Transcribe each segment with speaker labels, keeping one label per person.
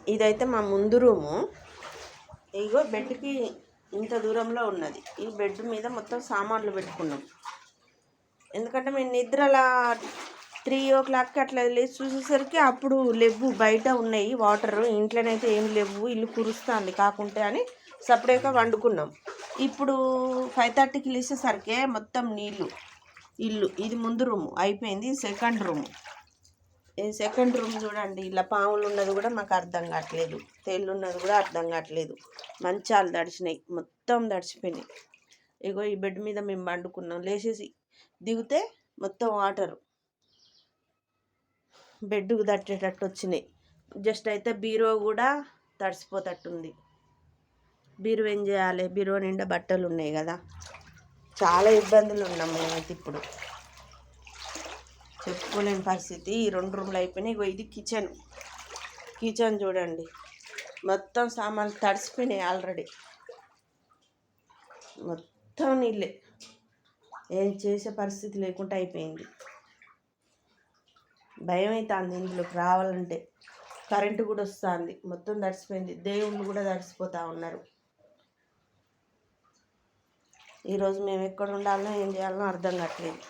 Speaker 1: ఇదైతే మా ముందు రూము. ఇగో బెడ్కి ఇంత దూరంలో ఉన్నది. ఈ బెడ్ మీద మొత్తం సామాన్లు పెట్టుకున్నాం. ఎందుకంటే మేము నిద్రలా 3 o'clock అట్లా లేచి చూసేసరికి అప్పుడు లేవు, బయట ఉన్నాయి వాటర్, ఇంట్లోనైతే ఏం లేవు, ఇల్లు కురుస్తుంది కాకుంటే అని సపరేట్గా వండుకున్నాం. ఇప్పుడు 5:30కి లేచేసరికి మొత్తం నీళ్ళు. ఇల్లు ఇది ముందు రూము అయిపోయింది. Second room. ఈ సెకండ్ రూమ్ చూడండి, ఇలా పాములు ఉన్నది కూడా మాకు అర్థం కావట్లేదు, తేళ్ళు ఉన్నది కూడా అర్థం కావట్లేదు. మంచాలు తడిచినాయి, మొత్తం తడిచిపోయినాయి. ఇగో ఈ బెడ్ మీద మేము వండుకున్నాం. లేచేసి దిగితే మొత్తం వాటరు బెడ్కు తట్టేటట్టు వచ్చినాయి. జస్ట్ అయితే బీరో కూడా తడిసిపోతట్టుంది. బీరో ఏం చేయాలి, బీరో నిండా బట్టలు ఉన్నాయి కదా. చాలా ఇబ్బందులు ఉన్నాం మేమైతే ఇప్పుడు, చెప్పుకోలేని పరిస్థితి. ఈ 2 రూమ్లు అయిపోయినాయి. ఇగో ఇది కిచెన్ చూడండి, మొత్తం సామాన్లు తడిసిపోయినాయి ఆల్రెడీ. మొత్తం నీళ్ళే, ఏం చేసే పరిస్థితి లేకుండా అయిపోయింది. భయం అవుతుంది ఇందులోకి రావాలంటే. కరెంటు కూడా వస్తుంది, మొత్తం తడిసిపోయింది. దేవుళ్ళు కూడా తడిసిపోతూ ఉన్నారు. ఈరోజు మేము ఎక్కడ ఉండాలనో ఏం చేయాలనో అర్థం కావట్లేదు.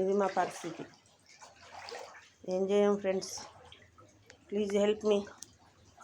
Speaker 1: ఇది మా పరిస్థితి. ఏం చేయం ఫ్రెండ్స్, ప్లీజ్ హెల్ప్ మీ.